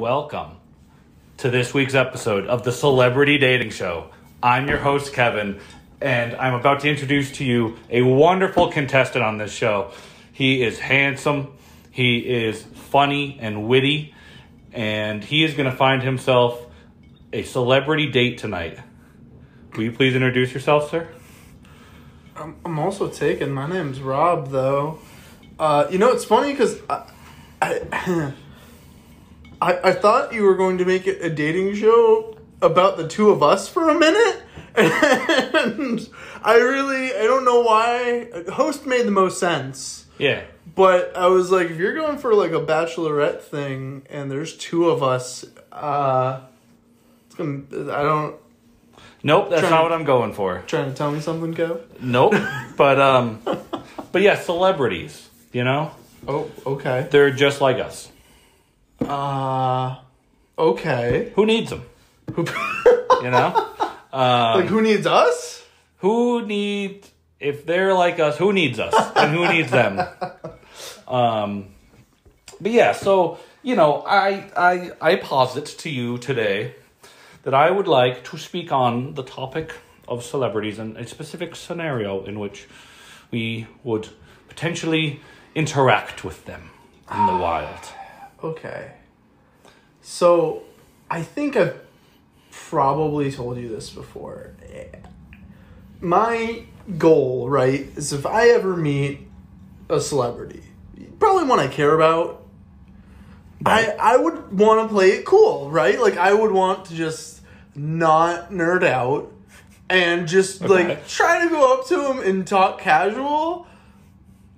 Welcome to this week's episode of the Celebrity Dating Show. I'm your host, Kevin, and I'm about to introduce to you a wonderful contestant on this show. He is handsome, he is funny and witty, and he is going to find himself a celebrity date tonight. Will you please introduce yourself, sir? I'm also taken. My name's Rob, though. It's funny because I thought you were going to make it a dating show about the two of us for a minute. And I don't know why. Host made the most sense. Yeah. But I was like, if you're going for like a bachelorette thing and there's two of us, Nope, that's not what I'm going for. Trying to tell me something, Kev? Nope. But yeah, celebrities, you know? Oh, okay. They're just like us. Okay. Who needs them? You know? Like, who needs us? If they're like us, who needs us? And who needs them? But yeah, so, you know, I posit to you today that I would like to speak on the topic of celebrities and a specific scenario in which we would potentially interact with them in the wild. Okay. So, I think I've probably told you this before. My goal, right, is if I ever meet a celebrity, probably one I care about, right. I would want to play it cool, right? Like, I would want to just not nerd out and just, like, try to go up to him and talk casual.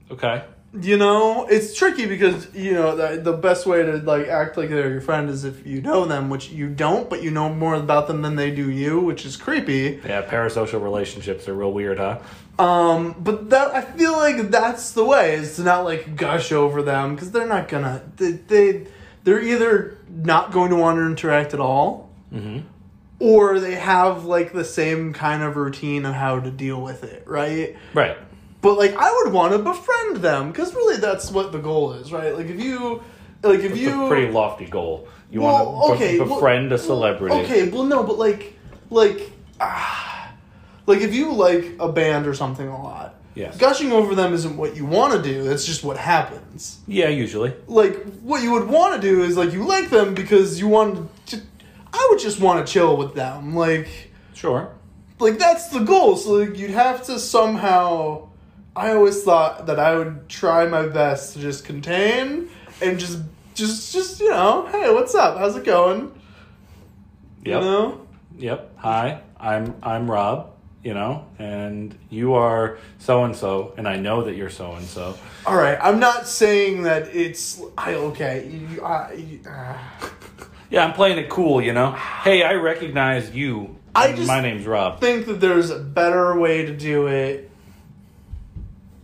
Okay. You know, it's tricky because, you know, the best way to, like, act like they're your friend is if you know them, which you don't, but you know more about them than they do you, which is creepy. Yeah, parasocial relationships are real weird, huh? But that I feel like that's the way, is to not, like, gush over them, because they're not gonna, they're either not going to want to interact at all, mm-hmm. or they have, like, the same kind of routine of how to deal with it, right? Right. But, like, I would want to befriend them, because really that's what the goal is, right? Like, it's a pretty lofty goal. You want to befriend a celebrity. Okay, well, no, but, like, if you like a band or something a lot, yes. Gushing over them isn't what you want to do, it's just what happens. Yeah, usually. Like, what you would want to do is, like, you like them because you want to, I would just want to chill with them, like... Sure. Like, that's the goal, so, like, you'd have to somehow... I always thought that I would try my best to just contain and just you know, hey, what's up? How's it going? Yep. You know? Yep. Hi, I'm Rob, you know, and you are so-and-so, and I know that you're so-and-so. All right, I'm not saying that it's... Yeah, I'm playing it cool, you know? Hey, I recognize you. My name's Rob. I think that there's a better way to do it.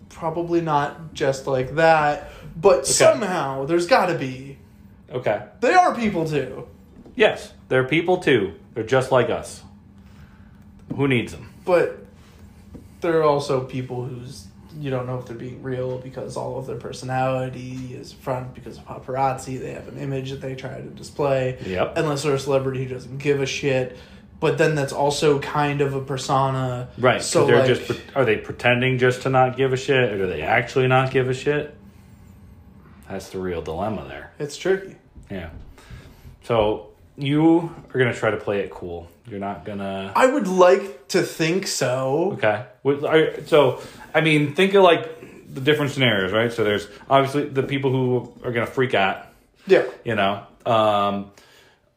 Probably not just like that, but somehow there's got to be. Okay. They are people too. Yes, they're people too. They're just like us. Who needs them? But there are also people who's you don't know if they're being real because all of their personality is front because of paparazzi. They have an image that they try to display. Yep. Unless they're a celebrity who doesn't give a shit. But then that's also kind of a persona. Right. So they're are they pretending just to not give a shit, or do they actually not give a shit? That's the real dilemma there. It's tricky. Yeah. So you are going to try to play it cool. You're not going to... I would like to think so. Okay. So, I mean, think of like the different scenarios, right? So there's obviously the people who are going to freak out. Yeah. You know?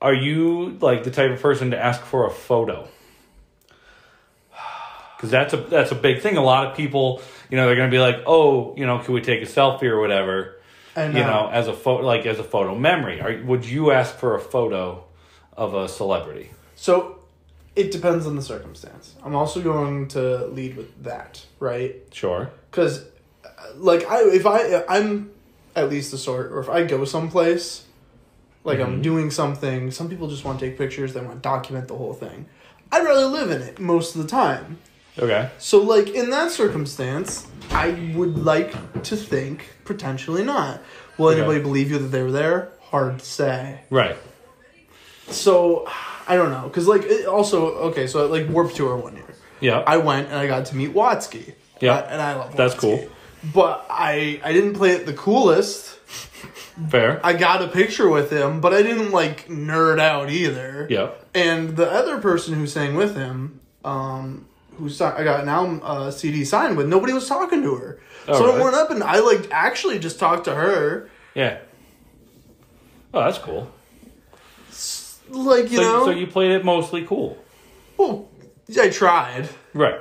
Are you, like, the type of person to ask for a photo? Because that's a big thing. A lot of people, you know, they're going to be like, oh, you know, can we take a selfie or whatever? And, you know, as a photo memory. Would you ask for a photo of a celebrity? So, it depends on the circumstance. I'm also going to lead with that, right? Sure. Because, like, I'm at least the sort, or if I go someplace... Like, mm-hmm. I'm doing something. Some people just want to take pictures. They want to document the whole thing. I'd rather live in it most of the time. Okay. So, like, in that circumstance, I would like to think potentially not. Will Okay. anybody believe you that they were there? Hard to say. Right. So, I don't know. Because, like, so, like, Warped Tour one year. Yeah. I went and I got to meet Watsky. Yeah. And I love Watsky. That's cool. But I didn't play it the coolest. Fair. I got a picture with him, but I didn't, like, nerd out either. Yep. And the other person who sang with him, I got now a CD signed with, nobody was talking to her. Oh, So really? I went up and I, like, actually just talked to her. Yeah. Oh, that's cool. Like, you know. So you played it mostly cool. Well, I tried. Right.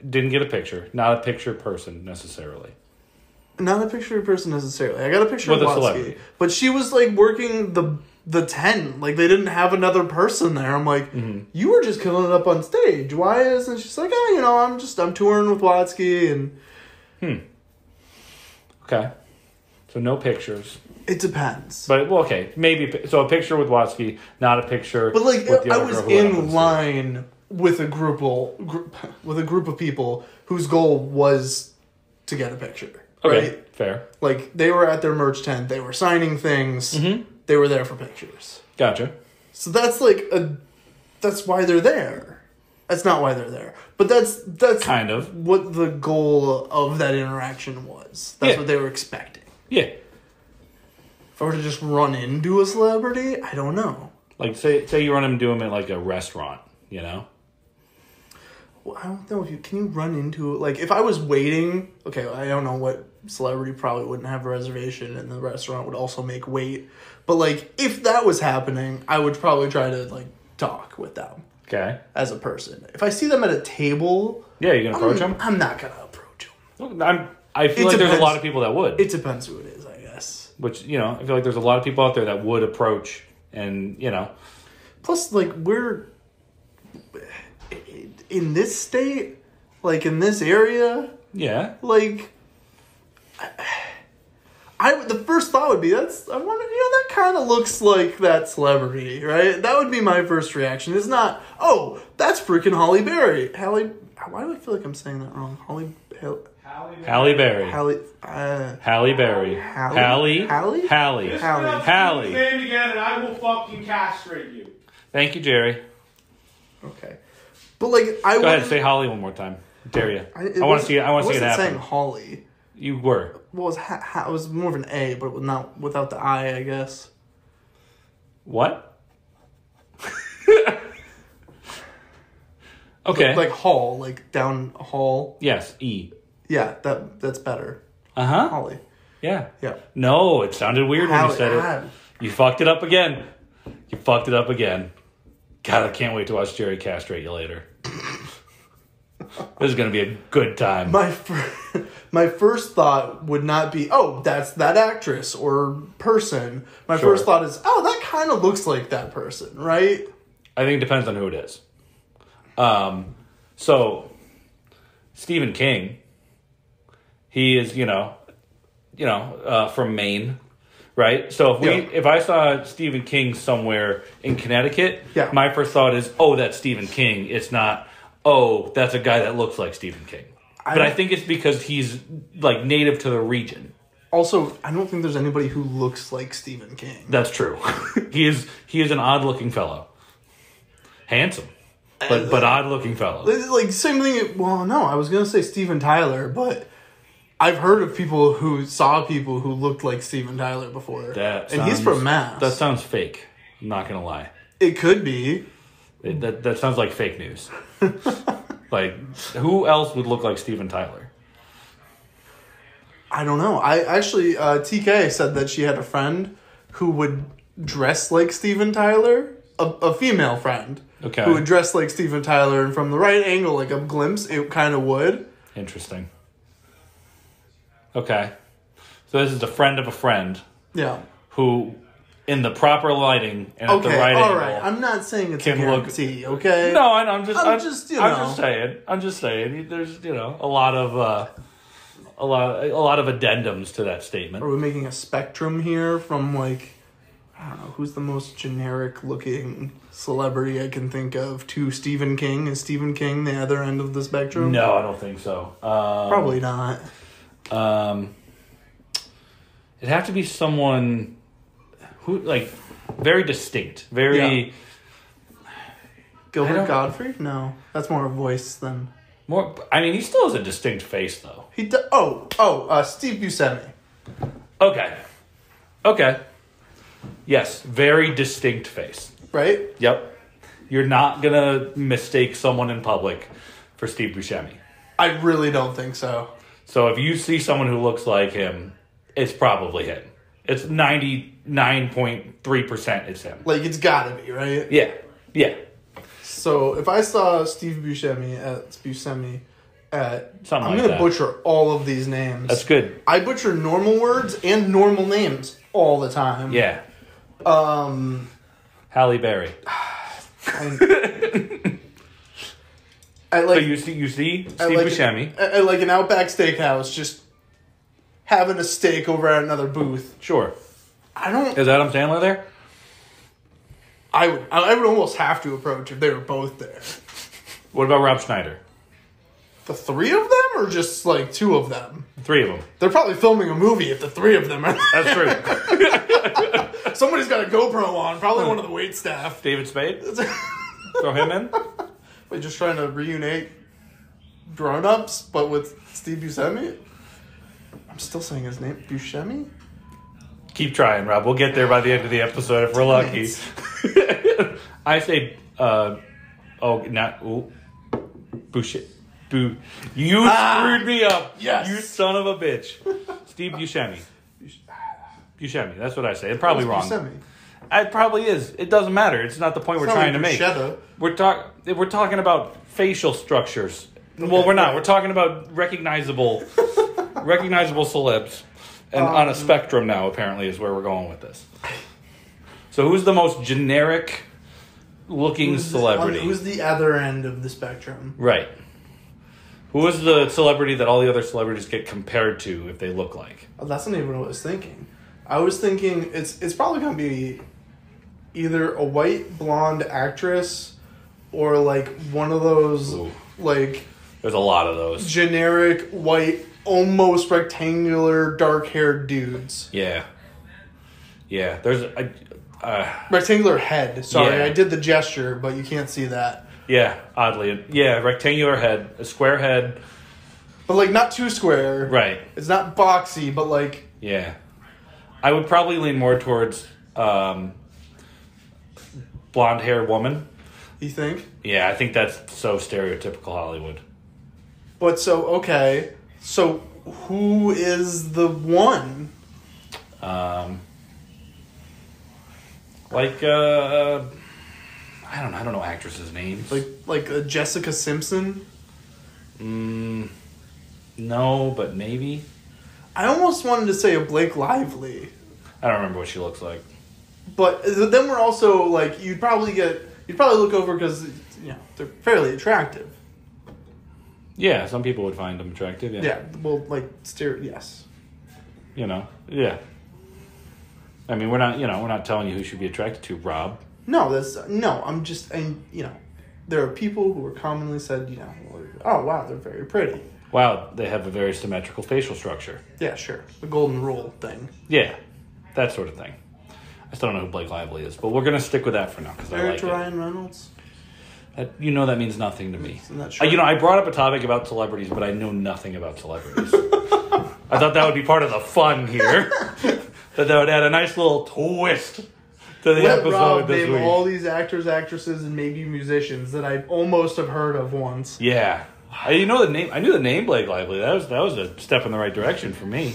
Didn't get a picture. Not a picture person necessarily. Not a picture person necessarily. I got a picture With of a Watsky. celebrity. But she was, like, working the tent. Like, they didn't have another person there. I'm like, you were just killing it up on stage. Why isn't... She's like, you know, I'm touring with Watsky and... Okay. So no pictures. It depends. But, well, okay. Maybe. So a picture with Watsky, not a picture But, like, with the I other was girl who went up on in stage. line with a group of people whose goal was to get a picture. Okay. Right? Fair. Like, they were at their merch tent. They were signing things. Mm-hmm. They were there for pictures. Gotcha. So that's, like, that's why they're there. That's not why they're there. But that's Kind of. what the goal of that interaction was. That's Yeah. what they were expecting. Yeah. If I were to just run into a celebrity, I don't know. Like, say you run into him at, like, a restaurant, you know? Well, I don't know if you can run into it. Like, if I was waiting, okay, I don't know what celebrity probably wouldn't have a reservation and the restaurant would also make wait. But, like, if that was happening, I would probably try to, like, talk with them Okay. as a person. If I see them at a table, Yeah, you can approach him? I'm not going to approach them. I feel It like there's a depends. lot of people that would. It depends who it is, I guess. Which, you know, I feel like there's a lot of people out there that would approach and, you know. Plus, like, we're in this state, like, in this area, Yeah. like, the first thought would be, I wonder, that kind of looks like that celebrity, right? That would be my first reaction. It's not, oh, that's freaking Halle Berry. Why do I feel like I'm saying that wrong? Halle Berry. Halle Berry. Halle? Hallie. Hallie. Name again, and I will fucking castrate you. Thank you, Jerry. Okay. But, like, Go ahead, say Holly one more time. Dare you? I want to see it. I want to see it happen. saying Holly. You were. Well, it was more of an A, but not without the I, I guess. What? Okay. Like hall, like down a hall. Yes. E. Yeah, that's better. Uh-huh. Holly. Yeah. Yeah. No, it sounded weird when you said it. Hallie. You fucked it up again. God, I can't wait to watch Jerry castrate you later. This is going to be a good time. My first thought would not be, oh, that's that actress or person. My Sure. first thought is, oh, that kind of looks like that person, right? I think it depends on who it is. So, Stephen King, he is, from Maine, right? So if I saw Stephen King somewhere in Connecticut, Yeah. my first thought is, oh, that's Stephen King. It's not, oh, that's a guy that looks like Stephen King. But I think it's because he's like native to the region. Also, I don't think there's anybody who looks like Stephen King. That's true. He is an odd looking fellow. Handsome. But odd looking fellow. Like, same thing. Well, no, I was going to say Steven Tyler, but I've heard of people who saw people who looked like Steven Tyler before. And he's from Mass. That sounds fake. I'm not going to lie. It could be. That sounds like fake news. Like, who else would look like Steven Tyler? I don't know. I actually, TK said that she had a friend who would dress like Steven Tyler, a female friend. Okay. Who would dress like Steven Tyler, and from the right angle, like a glimpse, it kind of would. Interesting. Okay. So this is a friend of a friend Yeah. who, in the proper lighting and at the right all angle... right. I'm not saying it's a can look- guarantee, okay? No, I'm just saying. I'm just saying. There's a lot of addendums to that statement. Are we making a spectrum here from, like, I don't know, who's the most generic looking celebrity I can think of to Stephen King? Is Stephen King the other end of the spectrum? No, I don't think so. Probably not. It'd have to be someone who, like, very distinct. Very... Gilbert Godfrey? No. That's more a voice than... More. I mean, he still has a distinct face, though. Steve Buscemi. Okay. Yes, very distinct face. Right? Yep. You're not going to mistake someone in public for Steve Buscemi. I really don't think so. So if you see someone who looks like him, it's probably him. It's 99.3% it's him. Like, it's gotta be, right? Yeah. So if I saw Steve Buscemi at Something I'm like gonna that. butcher all of these names. That's good. I butcher normal words and normal names all the time. Yeah. Halle Berry. I like. So you see Steve like Buscemi. At like an Outback Steakhouse, just having a steak over at another booth. Sure. I don't. Is Adam Sandler there? I would almost have to approach if they were both there. What about Rob Schneider? The three of them, or just like two of them? Three of them. They're probably filming a movie if the three of them are there. That's true. Somebody's got a GoPro on, probably one of the wait staff. David Spade? Throw him in? We're just trying to reunite grown-ups, but with Steve Buscemi? I'm still saying his name. Buscemi? Keep trying, Rob. We'll get there by the end of the episode if we're lucky. I say, Boucher. You screwed me up. Yes. You son of a bitch. Steve Buscemi. Buscemi. That's what I say. It's probably wrong. Buscemi. It probably is. It doesn't matter. It's not the point we're It's not trying like to make. bruschetta. We're talking about facial structures. Well, we're not. We're talking about recognizable celebs. And on a spectrum now, apparently, is where we're going with this. So who's the most generic looking celebrity? Who's the other end of the spectrum? Right. Who is the celebrity that all the other celebrities get compared to if they look like? Oh, that's not even what I was thinking. I was thinking it's probably going to be either a white blonde actress or like one of those like There's a lot of those. generic white, almost rectangular, dark-haired dudes. Yeah. There's Rectangular head. Sorry, Yeah. I did the gesture, but you can't see that. oddly. Yeah, rectangular head, a square head. But like not too square. Right. It's not boxy, but like Yeah. I would probably lean more towards blonde hair woman. you think? Yeah, I think that's so stereotypical Hollywood. But so who is the one? I don't know actresses' names. Like Jessica Simpson? No, but maybe. I almost wanted to say a Blake Lively. I don't remember what she looks like. But then we're also like you'd probably look over because they're fairly attractive. Yeah, some people would find them attractive. Yeah. Yeah, well, like yes. Yeah. I mean, we're not telling you who should be attracted to, Rob. No, I'm just there are people who are commonly said oh wow, they're very pretty. Wow, they have a very symmetrical facial structure. Yeah, sure, the golden rule thing. Yeah, that sort of thing. I still don't know who Blake Lively is, but we're gonna stick with that for now because I like it. Ryan Reynolds. That means nothing to me. I'm not sure. I brought up a topic about celebrities, but I know nothing about celebrities. I thought that would be part of the fun here. that would add a nice little twist to the Let episode Rob this name week. all these actors, actresses, and maybe musicians that I almost have heard of once. Yeah, the name. I knew the name Blake Lively. That was a step in the right direction for me.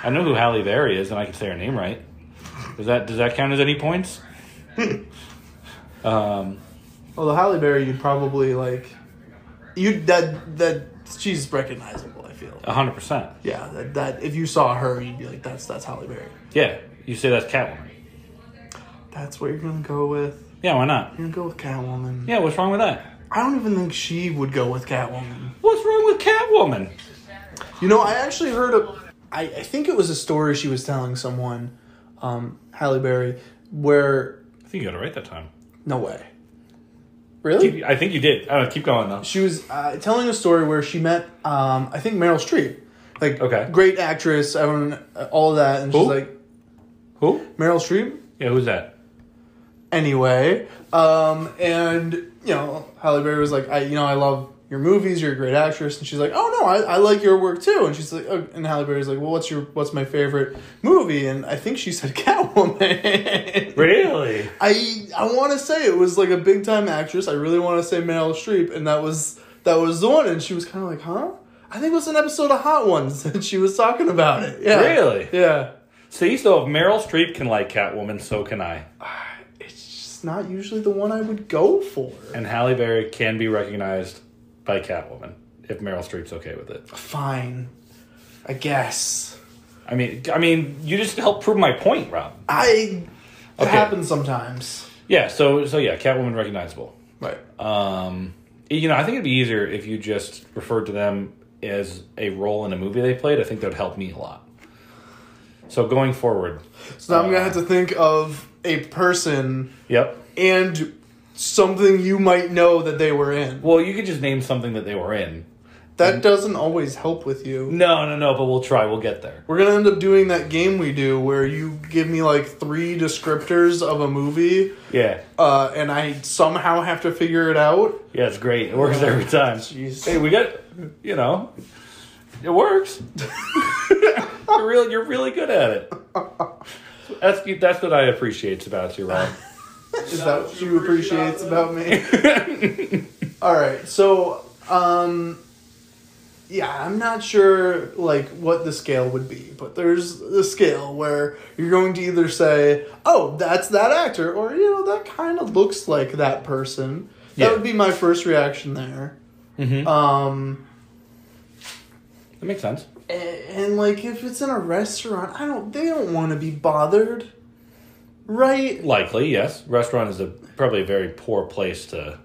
I know who Halle Berry is, and I can say her name right. Does that count as any points? Well, the Halle Berry, you'd probably like, that she's recognizable. I feel 100%. Yeah, that if you saw her, you'd be like, that's Halle Berry. Yeah, you say that's Catwoman. That's what you're gonna go with. Yeah, why not? You're gonna go with Catwoman. Yeah, what's wrong with that? I don't even think she would go with Catwoman. What's wrong with Catwoman? I actually heard I think it was a story she was telling someone, Halle Berry, where I think you got it right that time. no way. Really? I think you did. Keep going though. She was telling a story where she met, I think Meryl Streep, Like, Okay. great actress, everyone, all of that. And she's Who? like, Who? Meryl Streep? Yeah, who's that? Anyway, and, Halle Berry was like, I love your movies, you're a great actress. And she's like, oh, no, I like your work, too. And she's like, oh, and Halle Berry's like, well, what's my favorite movie? And I think she said Catwoman. Really? I want to say it was like a big time actress. I really want to say Meryl Streep, and that was the one. And she was kind of like, huh? I think it was an episode of Hot Ones, and she was talking about it. Yeah, Really? Yeah. See, so if Meryl Streep can like Catwoman, so can I. It's just not usually the one I would go for. And Halle Berry can be recognized by Catwoman if Meryl Streep's okay with it. Fine, I guess. I mean, you just helped prove my point, Rob. It Okay. happens sometimes. Yeah. So yeah, Catwoman recognizable. Right. I think it'd be easier if you just referred to them as a role in a movie they played. I think that would help me a lot. So going forward. So now I'm gonna have to think of a person. Yep. And something you might know that they were in. Well, you could just name something that they were in. That doesn't always help with you. No, but we'll try. We'll get there. We're gonna end up doing that game we do where you give me like 3 descriptors of a movie, Yeah. and I somehow have to figure it out. Yeah, it's great. It works every time. Jeez. Hey, we got, it works. You're really good at it. That's what I appreciate about you, Rob. Is that what you appreciate about me? All right, so yeah, I'm not sure like what the scale would be, but there's the scale where you're going to either say, "Oh, that's that actor," or that kind of looks like that person. Yeah. That would be my first reaction there. Mm-hmm. That makes sense. And like if it's in a restaurant, they don't want to be bothered, right? Likely, yes. Restaurant is probably a very poor place to.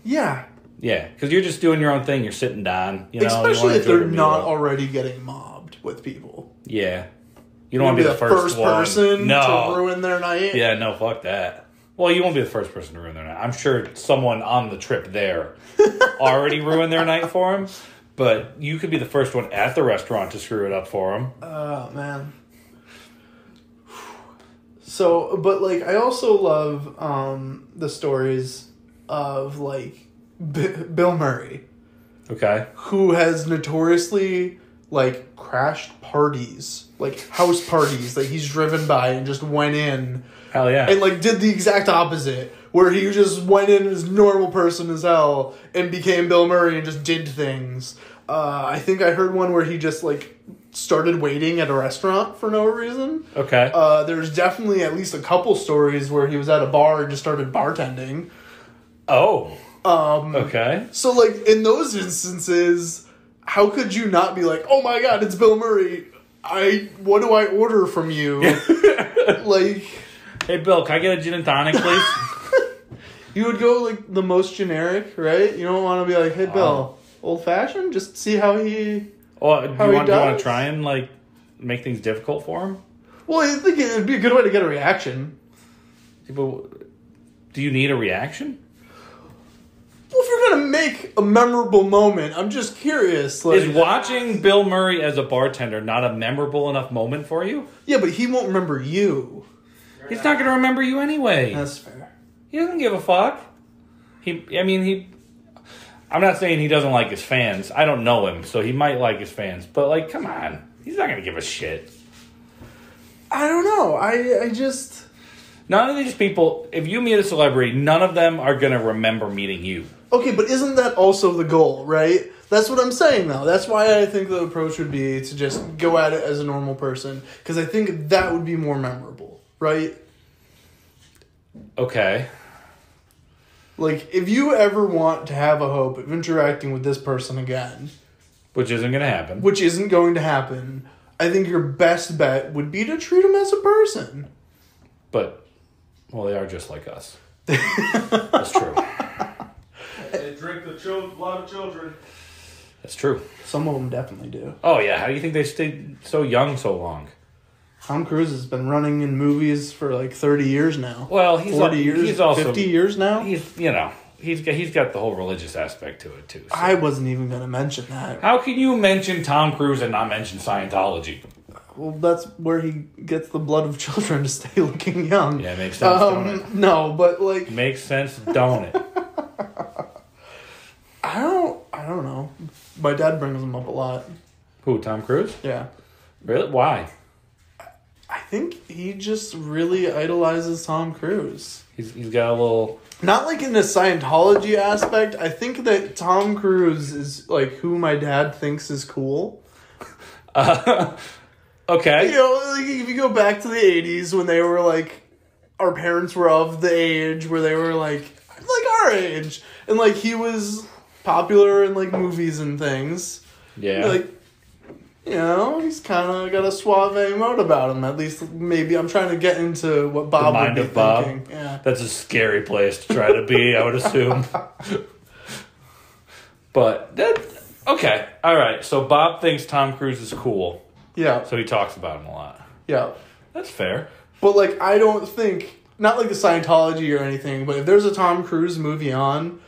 Yeah. Yeah, because you're just doing your own thing. You're sitting down. Especially you if they're enjoy your not meal. already getting mobbed with people. Yeah. You don't want to be the first one. person No. to ruin their night. Yeah, no, fuck that. Well, you won't be the first person to ruin their night. I'm sure someone on the trip there already ruined their night for them, but you could be the first one at the restaurant to screw it up for them. Oh, man. So, but like, I also love the stories of like Bill Murray, Okay. who has notoriously like crashed parties, like house parties that he's driven by and just went in Hell yeah. and like did the exact opposite, where he just went in as normal person as hell and became Bill Murray and just did things. I think I heard one where he just like started waiting at a restaurant for no reason. Okay. There's definitely at least a couple stories where he was at a bar and just started bartending. Oh. Okay. So like in those instances, how could you not be like, oh my god, it's Bill Murray. What do I order from you? Like, Hey, Bill, can I get a gin and tonic, please? you would go like the most generic, right? You don't want to be like, hey Bill, old fashioned. Just see how he. Well, do How you he want to does? try and like make things difficult for him? Well, I think it'd be a good way to get a reaction. People, do you need a reaction? Well, if you're gonna make a memorable moment, I'm just curious. Like, Is watching Bill Murray as a bartender not a memorable enough moment for you? yeah, but he won't remember you. He's not going to remember you anyway. That's fair. He doesn't give a fuck. I'm not saying he doesn't like his fans. I don't know him, so he might like his fans. But, like, come on. He's not going to give a shit. I don't know. I just. None of these people, if you meet a celebrity, none of them are going to remember meeting you. Okay, but isn't that also the goal, right? That's what I'm saying, though. That's why I think the approach would be to just go at it as a normal person, because I think that would be more memorable, right? Okay. Like, if you ever want to have a hope of interacting with this person again, Which isn't going to happen. which isn't going to happen, I think your best bet would be to treat him as a person. But, well, they are just like us. That's true. They drink blood of children. That's true. Some of them definitely do. Oh, yeah. How do you think they stayed so young so long? Tom Cruise has been running in movies for like 30 years now. Well, he's 40 years, he's also 50 years now. He's he's got the whole religious aspect to it too. So. I wasn't even going to mention that. How can you mention Tom Cruise and not mention Scientology? Well, that's where he gets the blood of children to stay looking young. Yeah, it makes sense, don't it? No, but like... Makes sense, don't it? I don't know. My dad brings him up a lot. Who, Tom Cruise? Yeah. Really? Why? I think he just really idolizes Tom Cruise. He's got a little... Not like in the Scientology aspect. I think that Tom Cruise is like who my dad thinks is cool. Okay. You know, like if you go back to the 80s when they were like, our parents were of the age where they were like our age. And like he was popular in like movies and things. Yeah. Like, you know, he's kind of got a suave mode about him. At least maybe I'm trying to get into what Bob the mind would be of Bob. thinking. Yeah. That's a scary place to try to be, I would assume. But that... Okay. All right. So Bob thinks Tom Cruise is cool. Yeah. So he talks about him a lot. Yeah. That's fair. But, like, I don't think... Not like the Scientology or anything, but if there's a Tom Cruise movie on,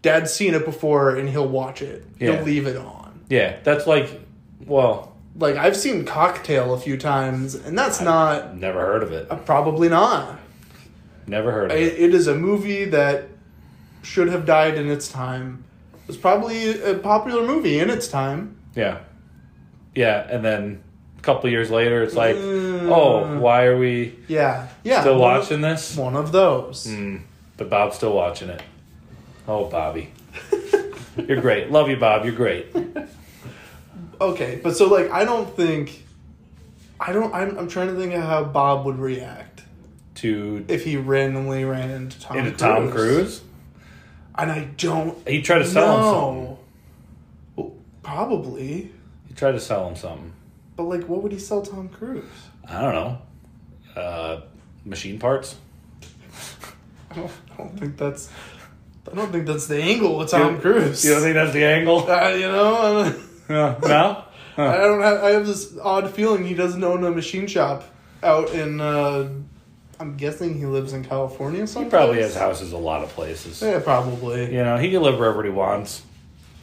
Dad's seen it before and he'll watch it. Yeah. He'll leave it on. Yeah. That's like... Well... Like, I've seen Cocktail a few times, and that's not... Never heard of it. Probably not. Never heard of it. It is a movie that should have died in its time. It was probably a popular movie in its time. Yeah. Yeah, and then a couple years later, it's like, oh, why are we Yeah. still watching this? One of those. But Bob's still watching it. Oh, Bobby. You're great. Love you, Bob. You're great. Okay, but so, like, I'm trying to think of how Bob would react To if he randomly ran into Tom Cruise. Tom Cruise? And I don't He tried to sell him something. Well, probably. He tried to sell him something. But, like, what would he sell Tom Cruise? I don't know. Machine parts? I don't think that's the angle with Tom Cruise. You don't think that's the angle? You know? No? I have this odd feeling he doesn't own a machine shop out in, I'm guessing he lives in California someplace? He probably has houses a lot of places. Yeah, probably. You know, he can live wherever he wants.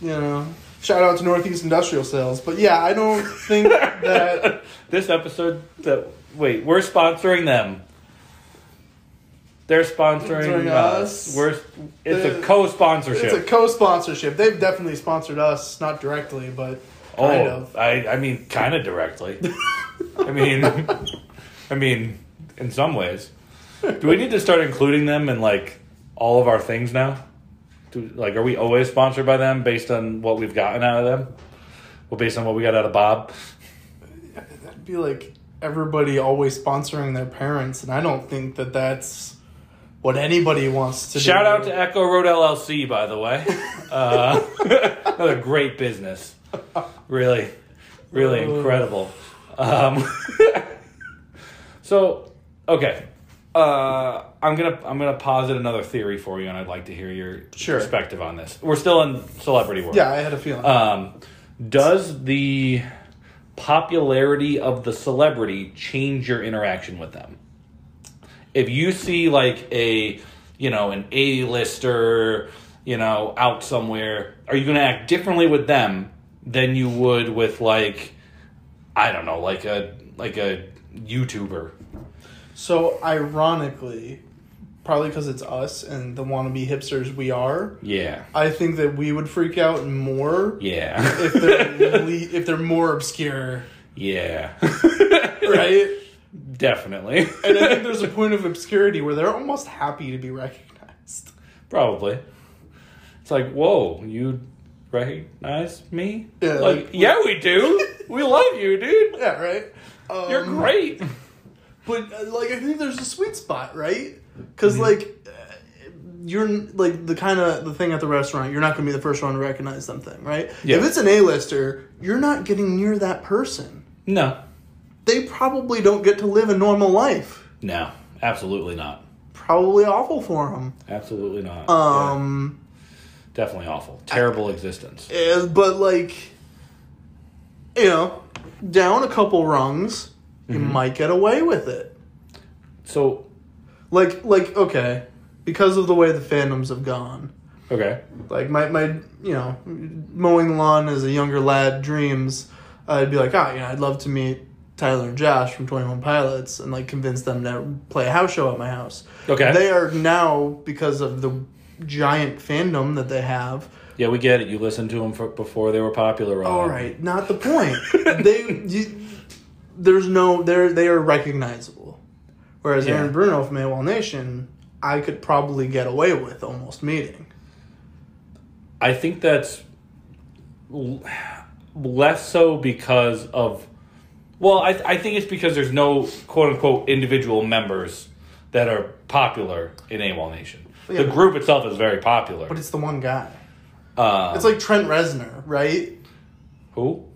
You know, shout out to Northeast Industrial Sales. But yeah, I don't think that... This episode, we're sponsoring them. They're sponsoring us. It's a co-sponsorship. It's a co-sponsorship. They've definitely sponsored us, not directly, but kind of. I mean, kind of directly. I mean, in some ways. Do we need to start including them in, like, all of our things now? Are we always sponsored by them based on what we've gotten out of them? Well, based on what we got out of Bob? That'd be like everybody always sponsoring their parents, and I don't think that that's what anybody wants to do. Shout out to Echo Road LLC, by the way. Another great business. Really, really incredible. So, okay. I'm gonna posit another theory for you, and I'd like to hear your perspective on this. We're still in celebrity world. Yeah, I had a feeling. Does the popularity of the celebrity change your interaction with them? If you see like an A-lister, out somewhere, are you going to act differently with them than you would with like a YouTuber? So ironically, probably because it's us and the wannabe hipsters we are. Yeah. I think that we would freak out more. Yeah. if they're more obscure. Yeah. Right? Definitely. And I think there's a point of obscurity where they're almost happy to be recognized. Probably. It's like, whoa, you recognize me? Yeah. Yeah, we do. We love you, dude. Yeah, right? You're great. But, I think there's a sweet spot, right? Because, you're, the thing at the restaurant, you're not going to be the first one to recognize something, right? Yeah. If it's an A-lister, you're not getting near that person. No. They probably don't get to live a normal life. No, absolutely not. Probably awful for them. Absolutely not. Yeah. Definitely awful. Terrible existence. But, down a couple rungs, you might get away with it. So... okay, because of the way the fandoms have gone, Okay. Like my mowing the lawn as a younger lad dreams. I'd be like, I'd love to meet Tyler and Josh from 21 Pilots and like convince them to play a house show at my house. Okay. They are now, because of the giant fandom that they have. Yeah, we get it. You listened to them before they were popular. All right, not the point. They are recognizable. Whereas Aaron Bruno from AWOL Nation, I could probably get away with almost meeting. I think that's less so because of... Well, I think it's because there's no quote-unquote individual members that are popular in AWOL Nation. Yeah, the group itself is very popular. But it's the one guy. It's like Trent Reznor, right? Who?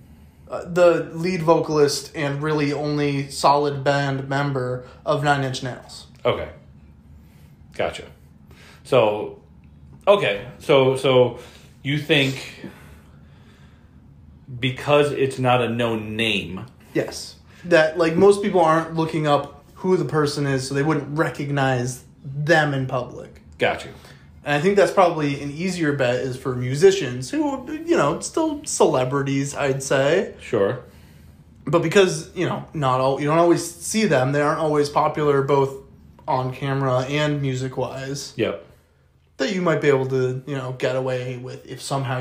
The lead vocalist and really only solid band member of Nine Inch Nails. Okay. Gotcha. So, okay. So you think because it's not a known name... Yes. That, like, most people aren't looking up who the person is, so they wouldn't recognize them in public. Gotcha. And I think that's probably an easier bet is for musicians who, still celebrities, I'd say. Sure. But because, you don't always see them, they aren't always popular both on camera and music-wise. Yep. That you might be able to, get away with if somehow,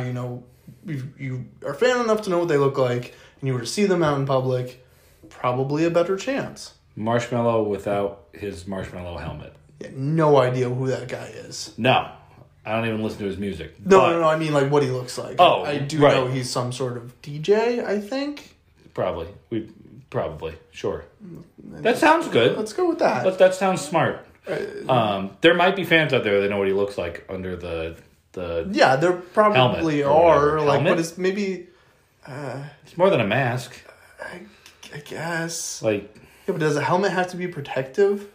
you are fan enough to know what they look like and you were to see them out in public, probably a better chance. Marshmello without his marshmallow helmet. Yeah, no idea who that guy is. No. I don't even listen to his music. No, I mean, like, what he looks like. Oh, I do right. know he's some sort of DJ, I think. Probably. Sure. That sounds good. Let's go with that. But that sounds smart. There might be fans out there that know what he looks like under the yeah, there probably are. Like, helmet? but it's maybe... it's more than a mask. I guess. Like... Yeah, but does a helmet have to be protective?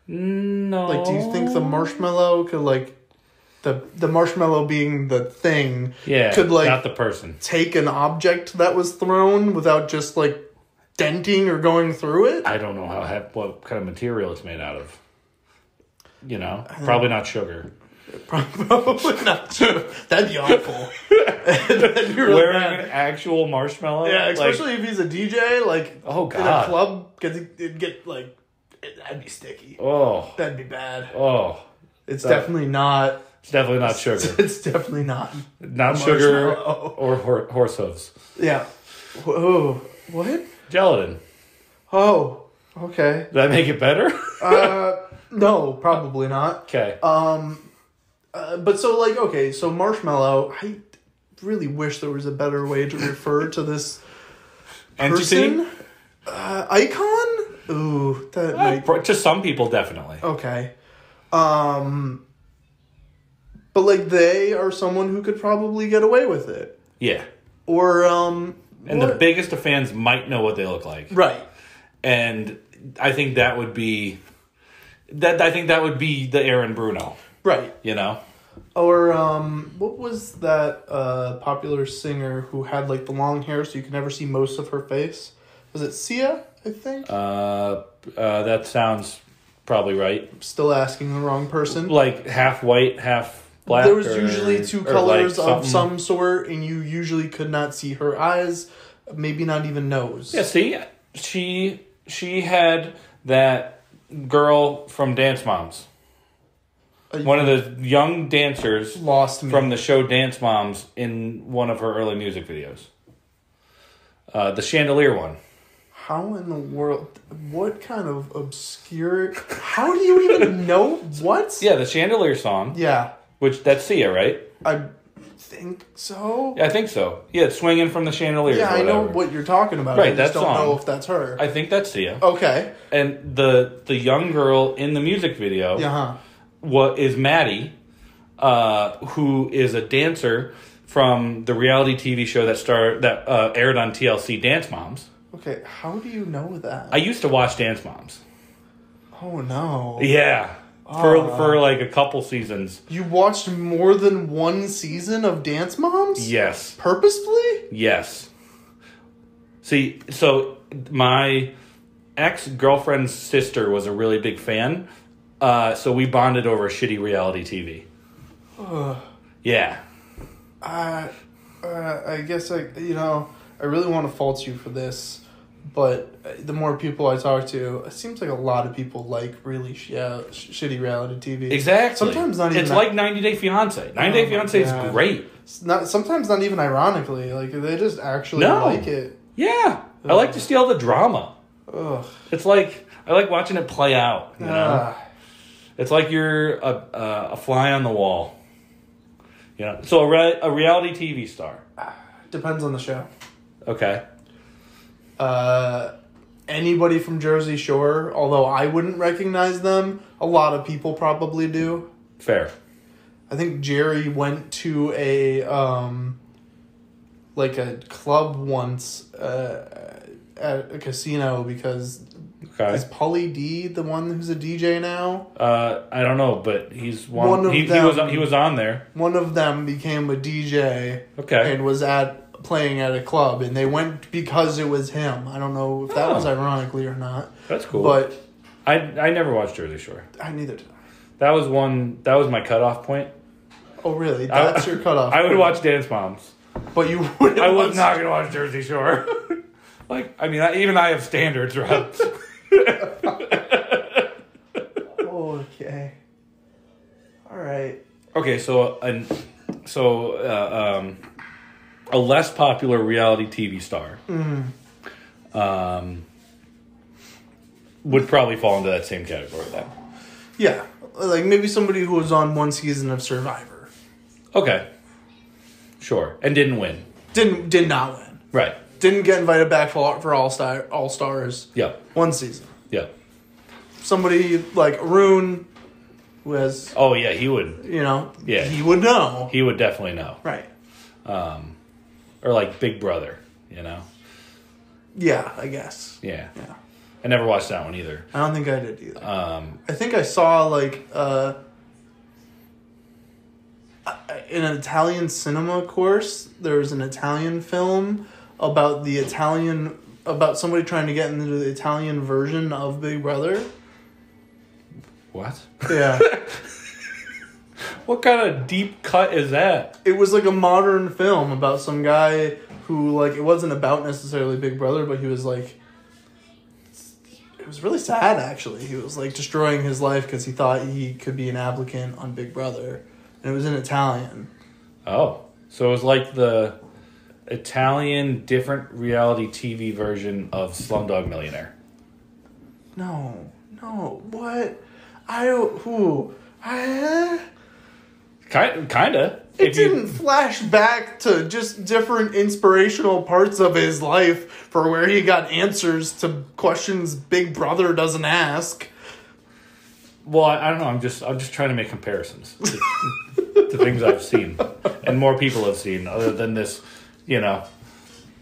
No. Like, do you think the marshmallow could, like... The marshmallow being the thing... Yeah, could, like... not the person. Take an object that was thrown without just, like, denting or going through it? I don't know what kind of material it's made out of. Probably not sugar. Probably not true. That'd be awful. That'd be really Wearing bad. an actual marshmallow? Yeah, especially if he's a DJ, like, oh, in a God. club, it'd get, like, that'd be sticky. Oh. That'd be bad. Oh. It's definitely not. It's definitely not sugar. It's definitely not. Not sugar or horse hooves. Yeah. Oh, what? Gelatin. Oh, okay. Did I make it better? No, probably not. Okay. But so, like, okay, so Marshmallow, I really wish there was a better way to refer to this person. Icon? Ooh, that might... To some people, definitely. Okay. But, like, they are someone who could probably get away with it. Yeah. Or, And the biggest of fans might know what they look like. Right. And I think that would be... I think that would be the Aaron Bruno. Right. Or, what was that popular singer who had, like, the long hair so you could never see most of her face? Was it Sia, I think? That sounds probably right. Still asking the wrong person. Like, half white, half black? There was usually two colors like of some sort, and you usually could not see her eyes, maybe not even nose. Yeah, see? She had that girl from Dance Moms. One of the young dancers lost me from the show Dance Moms in one of her early music videos. The chandelier one. How in the world? What kind of obscure... How do you even know? What? Yeah, the chandelier song. Yeah. That's Sia, right? I think so. Yeah, I think so. Yeah, it's swinging from the chandeliers. Yeah, or I know whatever. what you're talking about. Right, I just that don't song. know if that's her. I think that's Sia. Okay. And the young girl in the music video is Maddie, who is a dancer from the reality TV show that aired on TLC, Dance Moms. Okay, how do you know that? I used to watch Dance Moms. Oh, no. Yeah. For like a couple seasons. You watched more than one season of Dance Moms? Yes. Purposefully? Yes. See, so my ex-girlfriend's sister was a really big fan, so we bonded over shitty reality TV. Yeah. I guess I really want to fault you for this, but the more people I talk to, it seems like a lot of people like really shitty reality TV. Exactly. Sometimes not even. It's like 90 Day Fiancé. 90 Day Fiancé is great. Sometimes not even ironically. Like, they just actually like it. Yeah. I like to see all the drama. Ugh. It's like, I like watching it play out, you know? It's like you're a fly on the wall. You know? So a reality TV star. Depends on the show. Okay. Anybody from Jersey Shore, although I wouldn't recognize them, a lot of people probably do. Fair. I think Jerry went to a club once at a casino because is Pauly D the one who's a DJ now? I don't know, but he's one of them, he was on there. One of them became a DJ. Okay. And was playing at a club, and they went because it was him. I don't know if that was ironically or not. That's cool. But I never watched Jersey Shore. I neither did. That was my cutoff point. Oh, really? That's your cutoff. I would watch Dance Moms. But you wouldn't. I was not going to watch Jersey Shore. Even I have standards, right? Okay. All right. Okay, so a less popular reality TV star would probably fall into that same category then. Yeah, like maybe somebody who was on one season of Survivor. Okay. Sure. And didn't win. Did not win. Right. Didn't get invited back for All Stars. Yeah. One season. Yeah. Somebody like Arun, who has... Oh, yeah, he would... Yeah. He would know. He would definitely know. Right. Or like Big Brother, Yeah, I guess. Yeah. I never watched that one either. I don't think I did either. I think I saw in an Italian cinema course, there was an Italian film about somebody trying to get into the Italian version of Big Brother. What? Yeah. What kind of deep cut is that? It was like a modern film about some guy who, it wasn't about necessarily Big Brother, but he was it was really sad, actually. He was destroying his life because he thought he could be an applicant on Big Brother. And it was in Italian. Oh. So it was like the Italian different reality TV version of Slumdog Millionaire. No. What? Kinda. It didn't flash back to just different inspirational parts of his life for where he got answers to questions Big Brother doesn't ask. Well, I don't know. I'm just trying to make comparisons to things I've seen and more people have seen other than this,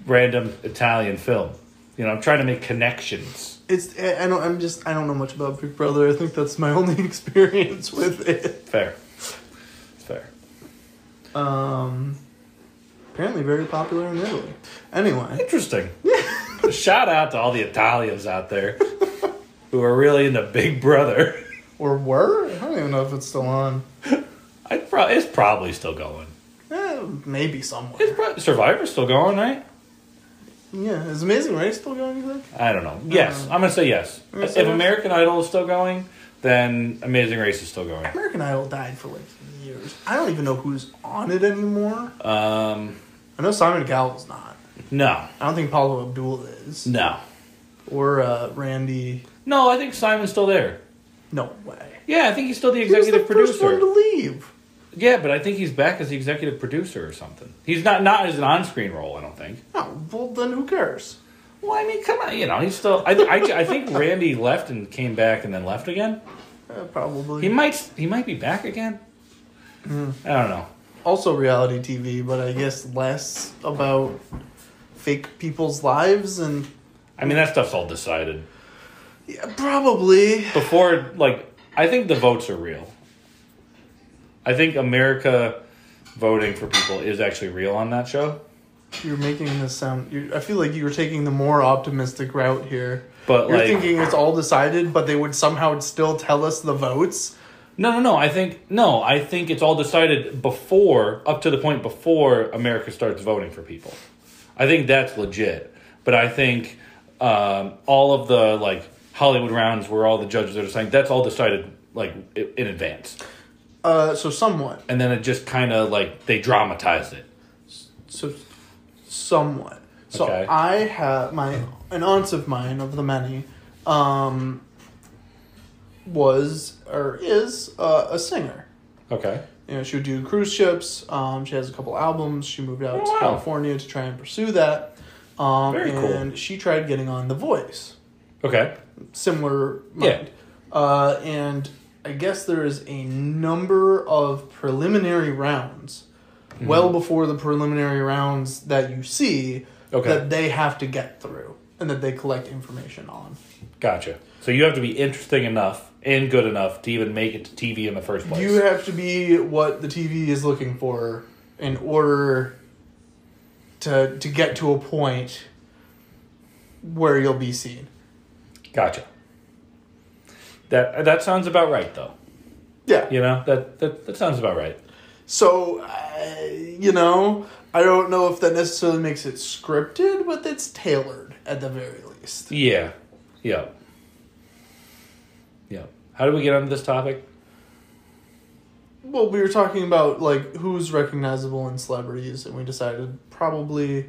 random Italian film. I'm trying to make connections. I don't know much about Big Brother. I think that's my only experience with it. Fair. Apparently very popular in Italy. Anyway. Interesting. Shout out to all the Italians out there who are really into Big Brother. Or were? I don't even know if it's still on. It's probably still going. Maybe somewhere. Survivor's still going, right? Yeah. Is Amazing Race still going, you think? I don't know. Yes. I'm going to say yes. If American Idol is still going, then Amazing Race is still going. American Idol died for years. I don't even know who's on it anymore. I know Simon Cowell's not. No. I don't think Paulo Abdul is. No. Or Randy. No, I think Simon's still there. No way. Yeah, I think he's still the executive producer. He was the first one to leave. Yeah, but I think he's back as the executive producer or something. He's not as an on-screen role, I don't think. Oh, well, then who cares? Well, I mean, come on, he's still... I think Randy left and came back and then left again. Probably. He might be back again. I don't know. Also reality TV, but I guess less about fake people's lives and... I mean, that stuff's all decided. Yeah, probably. Before, I think the votes are real. I think America voting for people is actually real on that show. You're making this sound... I feel like you were taking the more optimistic route here. But You're thinking it's all decided, but they would somehow still tell us the votes. No. I think it's all decided up to the point before America starts voting for people. I think that's legit. But I think all of the like Hollywood rounds where all the judges are deciding, that's all decided like in advance. So somewhat. And then it just kind of like they dramatized it. So somewhat. So Okay. I have an aunt of mine, of the many, was or is a singer. Okay. You know, she would do cruise ships. She has a couple albums. She moved out to wow. California to try and pursue that. Very cool. And she tried getting on The Voice. Okay. Similar Yeah. mind. And I guess there is a number of preliminary rounds, well before the preliminary rounds that you see, that they have to get through and that they collect information on. Gotcha. So you have to be interesting enough and good enough to even make it to TV in the first place. You have to be what the TV is looking for in order to get to a point where you'll be seen. Gotcha. That sounds about right, though. Yeah. You know, that sounds about right. So, you know, I don't know if that necessarily makes it scripted, but it's tailored at the very least. Yeah. Yeah. Yeah. How did we get onto this topic? Well, we were talking about, like, who's recognizable in celebrities, and we decided probably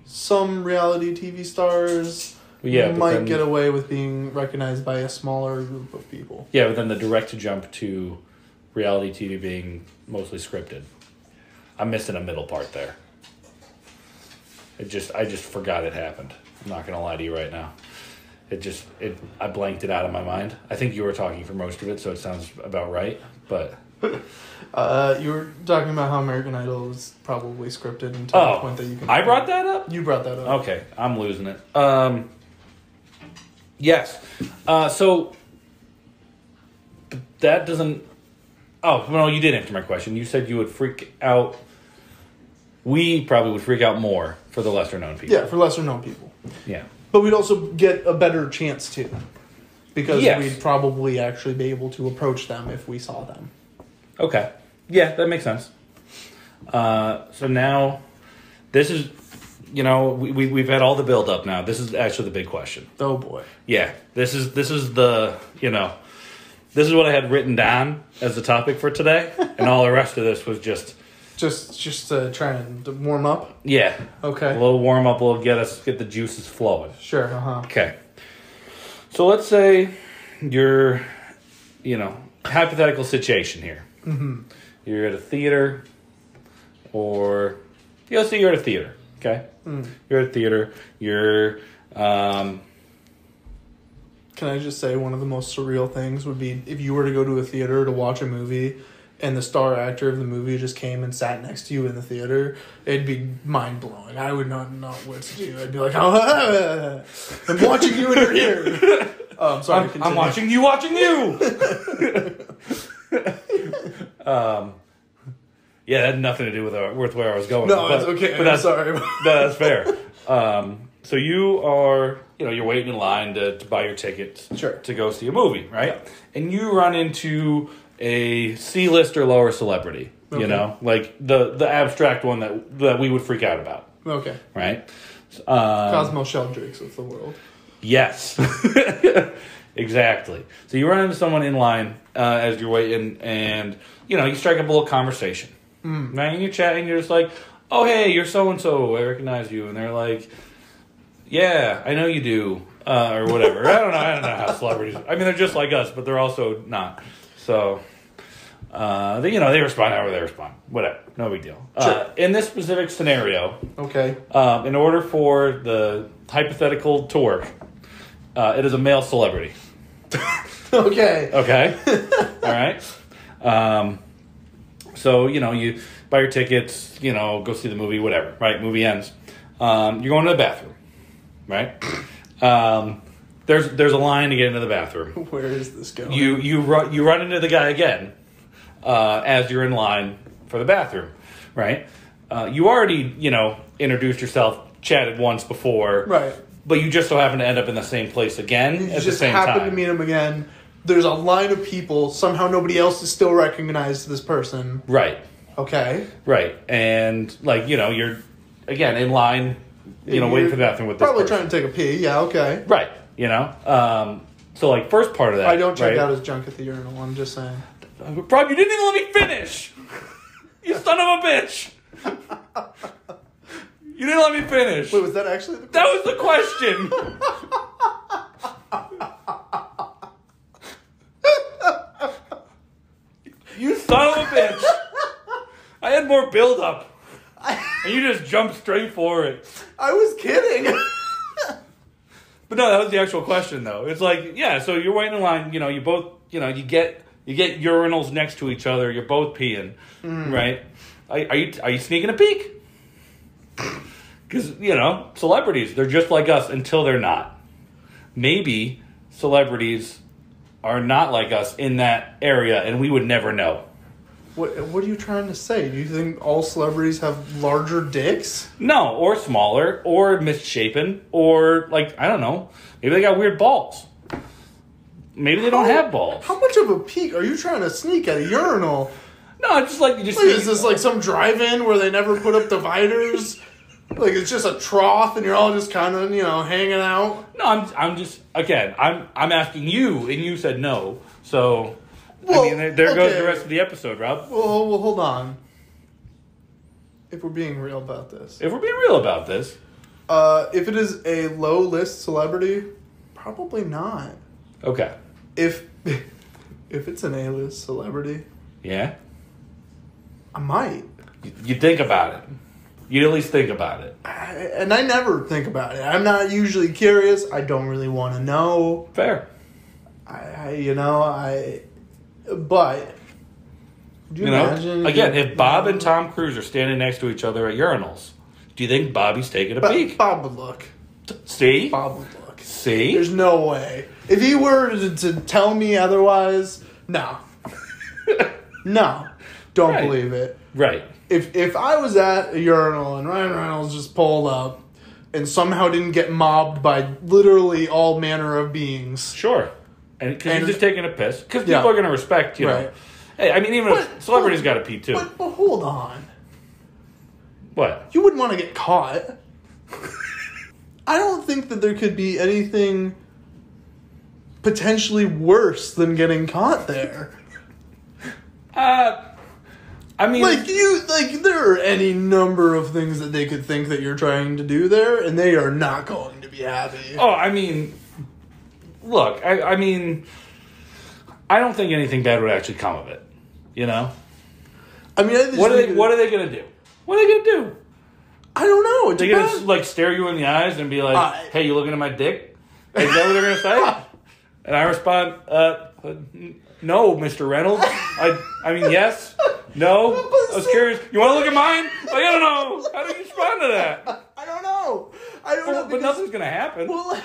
some reality TV stars might get away with being recognized by a smaller group of people. Yeah, but then the direct jump to reality TV being mostly scripted. I'm missing a middle part there. I just forgot it happened. I'm not going to lie to you right now. I blanked it out of my mind. I think you were talking for most of it, so it sounds about right, but... You were talking about how American Idol is probably scripted until the point that you can... I brought that up? You brought that up. Okay, I'm losing it. Yes. So that doesn't... Oh, no, you did answer my question. You said you would freak out... We probably would freak out more for the lesser-known people. Yeah, for lesser-known people. Yeah. But we'd also get a better chance to. Because Yes. we'd probably actually be able to approach them if we saw them. Okay. Yeah, that makes sense. So now, this is... You know, we've had all the build-up now. This is actually the big question. Oh, boy. Yeah, this is the, you know, this is what I had written down as the topic for today, and all the rest of this was just to try and warm up? yeah, Okay. a little warm up will get the juices flowing. Sure, uh-huh. Okay, so let's say you're, you know, hypothetical situation here. Mm-hmm. You're at a theater, or let's say you're at a theater. Okay, You're at a theater. You're. Can I just say one of the most surreal things would be if you were to go to a theater to watch a movie and the star actor of the movie just came and sat next to you in the theater? It'd be mind-blowing. I would not know what to do. I'd be like, oh, I'm watching you and you're here. Sorry, I'm watching you watching you. Yeah, that had nothing to do with where I was going. No, it's okay. But I'm sorry. That's fair. So you are, you know, you're waiting in line to buy your tickets to go see a movie, right? Yeah. And you run into a C-list or lower celebrity, you know, like the abstract one that we would freak out about. Okay. Right? Cosmo Sheldrakes of the world. Yes. Exactly. So you run into someone in line as you're waiting, and, you know, you strike up a little conversation. Right? And you're chatting, you're just like, oh, hey, you're so-and-so, I recognize you. And they're like, yeah, I know you do, or whatever. I don't know how celebrities... I mean, they're just like us, but they're also not. So, they respond however they respond. Whatever. No big deal. Sure. In this specific scenario, Okay. in order for the hypothetical to work, it is a male celebrity. Okay. Okay? All right? So, you know, you buy your tickets, you know, go see the movie, whatever, right? Movie ends. You're going to the bathroom, right? There's a line to get into the bathroom. Where is this going? You run into the guy again as you're in line for the bathroom, right? You already, you know, introduced yourself, chatted once before. Right. But you just so happen to end up in the same place again You at the just same happen time. to meet him again there's a line of people. Somehow nobody else is still recognized this person. Right. Okay. Right. And, like, you know, you're, again, in line, you know, waiting for the bathroom with this Probably person. trying to take a pee. Yeah, okay. Right. You know? So, like, first part of that. I don't check right? out his junk at the urinal. I'm just saying. Rob, you didn't even let me finish! You son of a bitch! You didn't let me finish. Wait, was that actually the That was the question! You son of a bitch! I had more build up. And you just jumped straight for it. I was kidding. But no, that was the actual question, though. It's like, yeah, so you're waiting in line. You know, you both, you know, you get urinals next to each other. You're both peeing, right? Are you sneaking a peek? Because, you know, celebrities, they're just like us until they're not. Maybe celebrities are not like us in that area, and we would never know. What are you trying to say? Do you think all celebrities have larger dicks? No, or smaller, or misshapen, or, like, I don't know. Maybe they got weird balls. Maybe they don't have balls. How much of a peek are you trying to sneak at a urinal? No, it's just like you just. Wait, is this like some drive-in where they never put up dividers? Like it's just a trough and you're all just kind of, you know, hanging out? No, I'm just, again, I'm asking you, and you said no. So, Well, I mean, there goes okay. the rest of the episode, Rob. Well, hold on. If we're being real about this. If we're being real about this. If it is a low-list celebrity, probably not. Okay. If it's an A-list celebrity, Yeah? I might. You think about it. You at least think about it. And I never think about it. I'm not usually curious. I don't really want to know. Fair. But do you You know? imagine? Again, if Bob and Tom Cruise are standing next to each other at urinals, do you think Bobby's taking a peek? Bob would look. See? Bob would look. See? There's no way. If he were to tell me otherwise, no. No. Don't Right. believe it. Right. If I was at a urinal and Ryan Reynolds just pulled up and somehow didn't get mobbed by literally all manner of beings. Sure. And because he's just taking a piss. Because people Yeah. are going to respect, you know. Right. Hey, I mean, even But- celebrities got to pee too. But hold on. What? You wouldn't want to get caught. I don't think that there could be anything potentially worse than getting caught there. I mean, There are any number of things that they could think that you're trying to do there, and they are not going to be happy. oh, I mean, look, I mean, I don't think anything bad would actually come of it. You know, I mean, I just what are think they? What are they gonna do? What are they gonna do? I don't know. It They're gonna depends. like stare you in the eyes and be like, "Hey, you looking at my dick?" Is that what they're gonna say? And I respond, "No, Mr. Reynolds. I mean, yes, no. I was curious. You want to look at mine? Like, I don't know. How do you respond to that? I don't know. I don't know. But because- nothing's gonna happen. Well,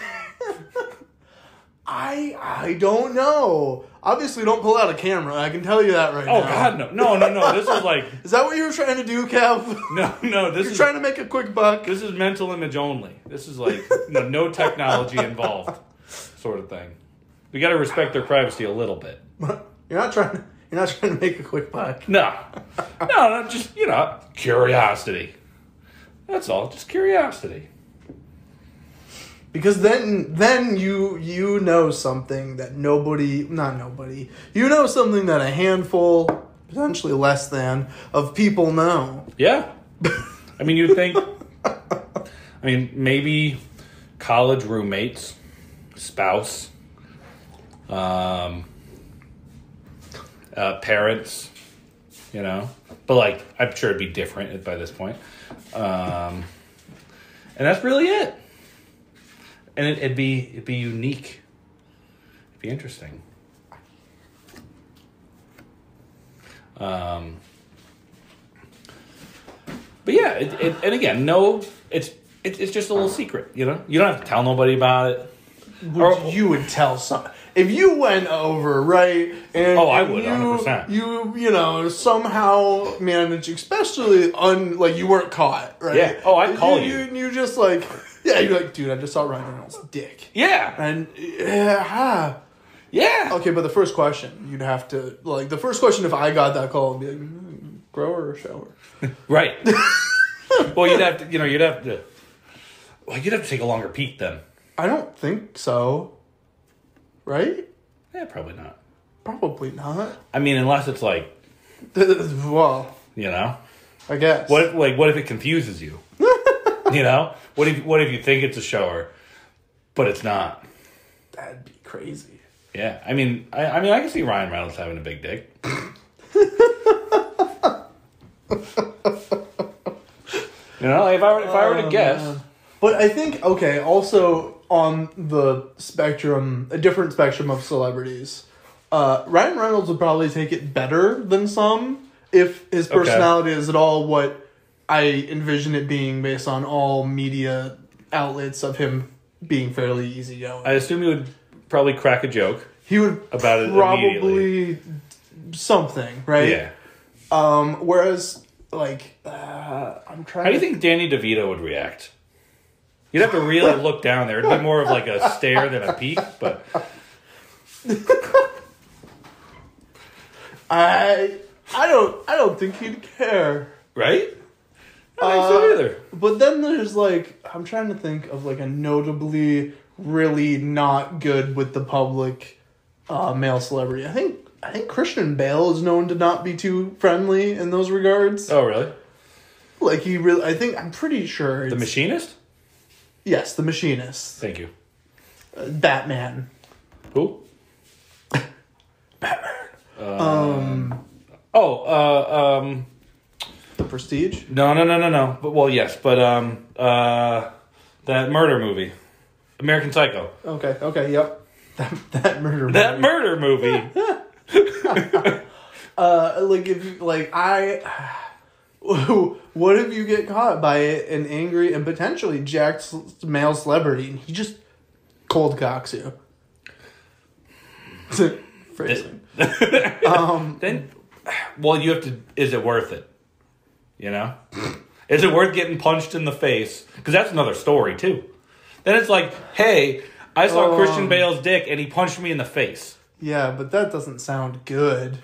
I don't know. Obviously, don't pull out a camera. I can tell you that right now. Oh God, no. This is like Is that what you were trying to do, Kev? no. This You're is trying to make a quick buck. This is mental image only. This is like no technology involved, sort of thing. We got to respect their privacy a little bit. You're not trying to make a quick buck. No, just curiosity. That's all. Just curiosity. Because then you know something that you know something that a handful, potentially less than, of people know. Yeah, I mean, you'd think. I mean, maybe college roommates, spouse, parents, you know. But like, I'm sure it'd be different by this point. And that's really it. And it'd be unique. It'd be interesting. But yeah, and again, no, it's just a little secret, you know. You don't have to tell nobody about it. You would tell some if you went over, right? And I would 100%. You know somehow managed, especially like you weren't caught, right? Yeah. Oh, I'd call you. You just like, yeah, you're like, dude, I just saw Ryan Reynolds' dick. Yeah. And Yeah. Okay, but the first question, you'd have to, like, the first question if I got that call would be like, grower or shower? Right. Well, you'd have to take a longer peek then. I don't think so. Right? Yeah, probably not. Probably not. I mean, unless it's like, Well, you know, I guess. what if it confuses you? You know, what if you think it's a shower, but it's not? That'd be crazy. Yeah, I mean, I can see Ryan Reynolds having a big dick. You know, like if I were to guess. Man. But I think, okay, also on the spectrum, a different spectrum of celebrities, Ryan Reynolds would probably take it better than some if his personality is at all what I envision it being based on all media outlets of him being fairly easygoing. I assume he would probably crack a joke. He would about it probably something, right? Yeah. Whereas, like, I'm trying. How do you think Danny DeVito would react? You'd have to really look down there. It'd be more of like a stare than a peek, but I don't think he'd care. right? I don't think so either. But then there's like, I'm trying to think of like a notably really not good with the public male celebrity. I think Christian Bale is known to not be too friendly in those regards. Oh, really? Like I'm pretty sure The Machinist? Yes, The Machinist. Thank you. Batman. Who? Batman. The Prestige? No. But well, yes, but that murder movie, American Psycho. Okay, yep. That murder movie. That murder movie. What if you get caught by an angry and potentially jacked male celebrity and he just cold cocks you? Phrasing. Then, well, you have to. Is it worth it? You know, is it worth getting punched in the face? Because that's another story too. Then it's like, hey, I saw Christian Bale's dick and he punched me in the face. Yeah, but that doesn't sound good.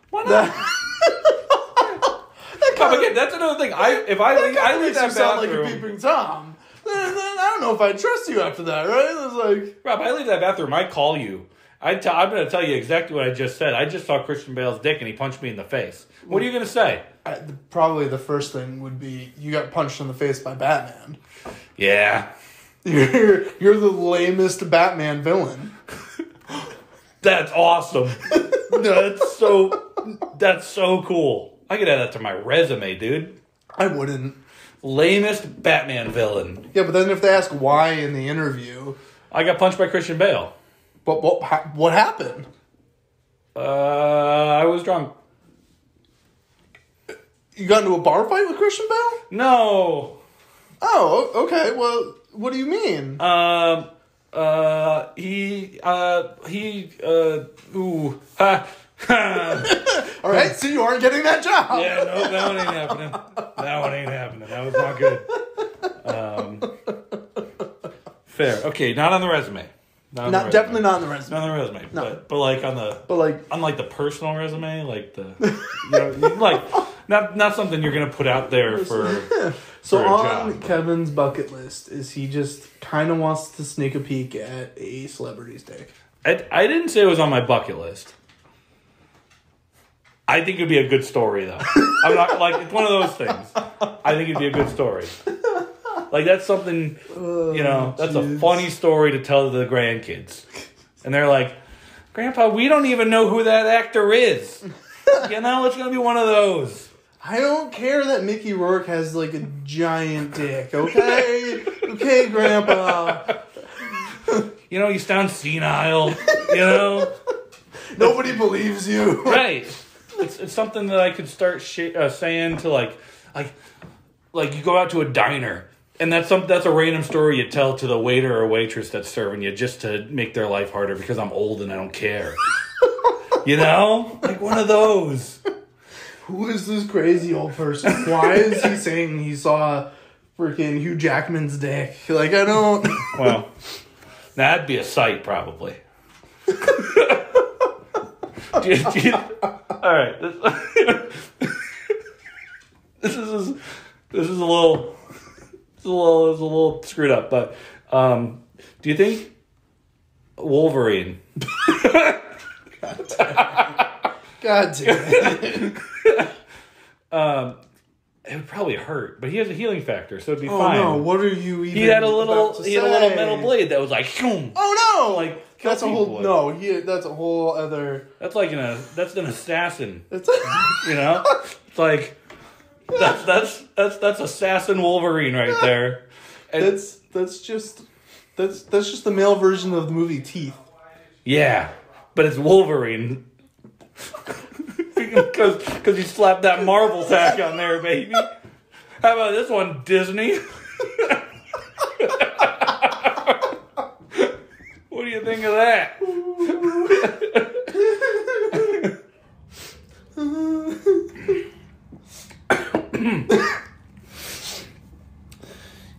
Why not? Again, that's another thing. If I leave that sound bathroom, like a peeping Tom. Then I don't know if I trust you after that, right? It's like, Rob, I leave that bathroom, I call you. I'm going to tell you exactly what I just said. I just saw Christian Bale's dick and he punched me in the face. What are you going to say? Probably the first thing would be you got punched in the face by Batman. Yeah. You're the lamest Batman villain. That's awesome. That's so cool. I could add that to my resume, dude. I wouldn't. Lamest Batman villain. Yeah, but then if they ask why in the interview, I got punched by Christian Bale. what happened? I was drunk. You got into a bar fight with Christian Bale? No. Oh, okay. Well, what do you mean? Ooh, ha. All right, so you aren't getting that job. Yeah, no, that one ain't happening. That was not good. Fair. Okay, not on the resume. Definitely not on the resume. Not on the resume. No. But like on the. But like, unlike the personal resume, like the, like not something you're gonna put out there for. So for a on job. Kevin's bucket list is he just kind of wants to sneak a peek at a celebrity's dick. I didn't say it was on my bucket list. I think it'd be a good story though. I'm not like it's one of those things. I think it'd be a good story. Like that's something, that's a funny story to tell to the grandkids. And they're like, Grandpa, we don't even know who that actor is. It's going to be one of those. I don't care that Mickey Rourke has like a giant dick, okay? Okay, Grandpa. You sound senile, Nobody believes you. Right. It's something that I could start saying to like you go out to a diner. And that's a random story you tell to the waiter or waitress that's serving you just to make their life harder because I'm old and I don't care. Like one of those. Who is this crazy old person? Why is he saying he saw freaking Hugh Jackman's dick? Like, I don't... Well, that'd be a sight probably. All right. This is a little screwed up, but do you think Wolverine? God damn it. It would probably hurt, but he has a healing factor, so it'd be Oh fine. no, what are you even He had a little about to say? metal blade that was like, shoom. Oh no! Like, kill that's a whole people that's a whole other. That's like that's an assassin. It's You know, it's like that's assassin Wolverine right there. And that's just the male version of the movie Teeth. yeah, but it's Wolverine because you slapped that Marvel tag on there, baby. How about this one, Disney? What do you think of that?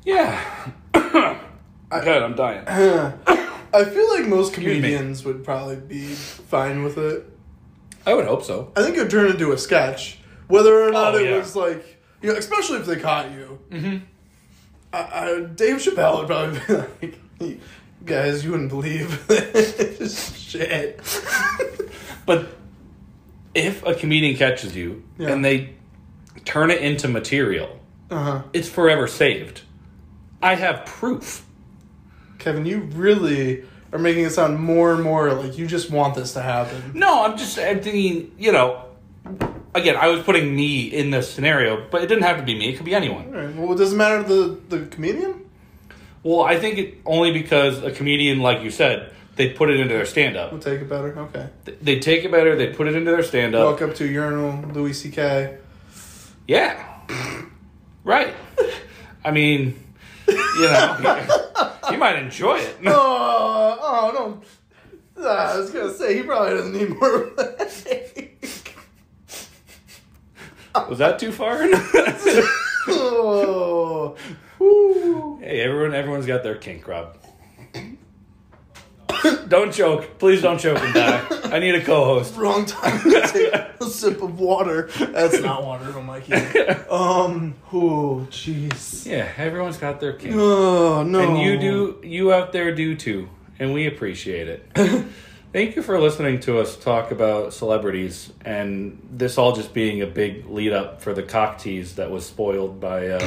Yeah. Good, I'm dying. I feel like most Excuse me. comedians would probably be fine with it. I would hope so. I think it would turn into a sketch, whether or not Oh, it yeah. was like, you know, especially if they caught you. Mm-hmm. Dave Chappelle would probably be like, guys, you wouldn't believe this shit. But if a comedian catches you Yeah. and they turn it into material, Uh-huh. it's forever saved. I have proof. Kevin, you really are making it sound more and more like you just want this to happen. No, I'm thinking, you know, again, I was putting me in this scenario, but it didn't have to be me. It could be anyone. All right. Well, it doesn't matter to the comedian? Well, I think it only because a comedian, like you said, they put it into their stand-up. We'll take it better. Okay. They take it better, they put it into their stand-up. Walk up to a urinal, Louis C.K. Yeah. Right. I mean, you know, you might enjoy it. Oh, no. I was going to say, he probably doesn't need more of that. Was that too far? Oh. Woo. Hey, everyone's got their kink, Rob. Don't choke. Please don't choke and die. I need a co-host. Wrong time to take a sip of water. That's not water, oh Mikey. Oh, jeez. Yeah, everyone's got their kink. Oh, no. And you out there do too. And we appreciate it. Thank you for listening to us talk about celebrities, and this all just being a big lead up for the cock tease that was spoiled by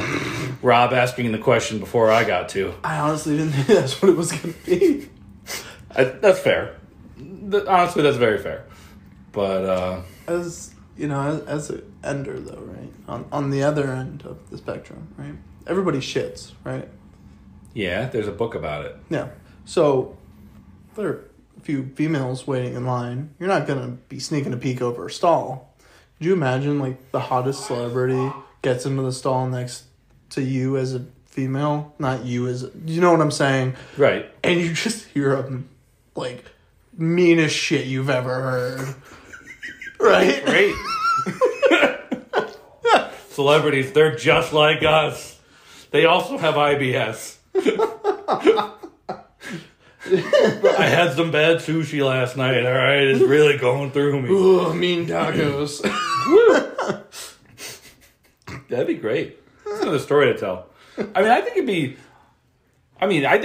Rob asking the question before I got to. I honestly didn't think that's what it was going to be. That's fair. Honestly, that's very fair. But, As, you know, as an ender, though, right? On the other end of the spectrum, right? Everybody shits, right? yeah, there's a book about it. Yeah. So, there are a few females waiting in line. You're not going to be sneaking a peek over a stall. Could you imagine, like, the hottest celebrity gets into the stall next to you as a female? Not you as you know what I'm saying? Right. And you just hear them, like, meanest shit you've ever heard. Right? Great. Celebrities, they're just like us. They also have IBS. I had some bad sushi last night, alright? It's really going through me. Ooh, mean tacos. That'd be great. That's another story to tell. I think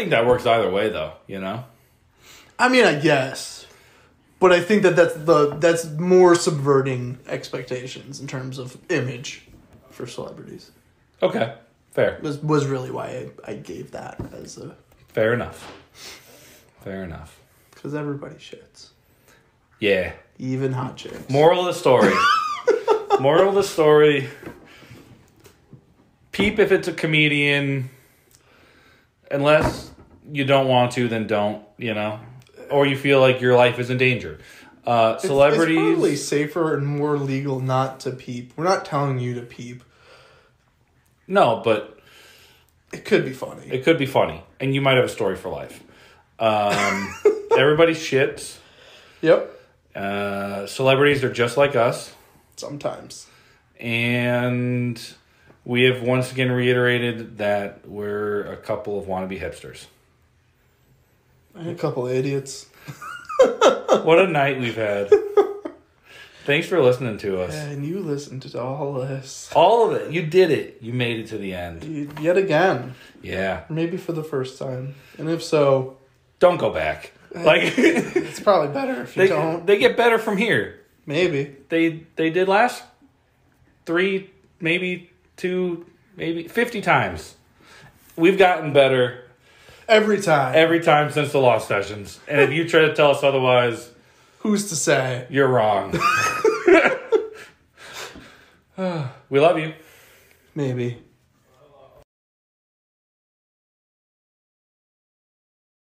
that works either way, though, you know? I mean, I guess. But I think that's more subverting expectations in terms of image for celebrities. Okay. Fair. Was really why I gave that as a... Fair enough. Fair enough. Because everybody shits. Yeah. Even hot chicks. Moral of the story. Moral of the story. Peep if it's a comedian. Unless you don't want to, then don't, you know? Or you feel like your life is in danger. Celebrities... It's probably safer and more legal not to peep. We're not telling you to peep. No, but... It could be funny. It could be funny. And you might have a story for life. Everybody shits. Yep. Celebrities are just like us. Sometimes. And we have once again reiterated that we're a couple of wannabe hipsters. And a couple of idiots. What a night we've had. Thanks for listening to us. And you listened to all this. All of it. You did it. You made it to the end. Yet again. Yeah. Maybe for the first time. And if so... Don't go back. Like it's probably better if you don't. They get better from here. Maybe. They did last 3, maybe 2, maybe 50 times. We've gotten better every time. Every time since the Lost Sessions. And if you try to tell us otherwise, who's to say? You're wrong. We love you. Maybe.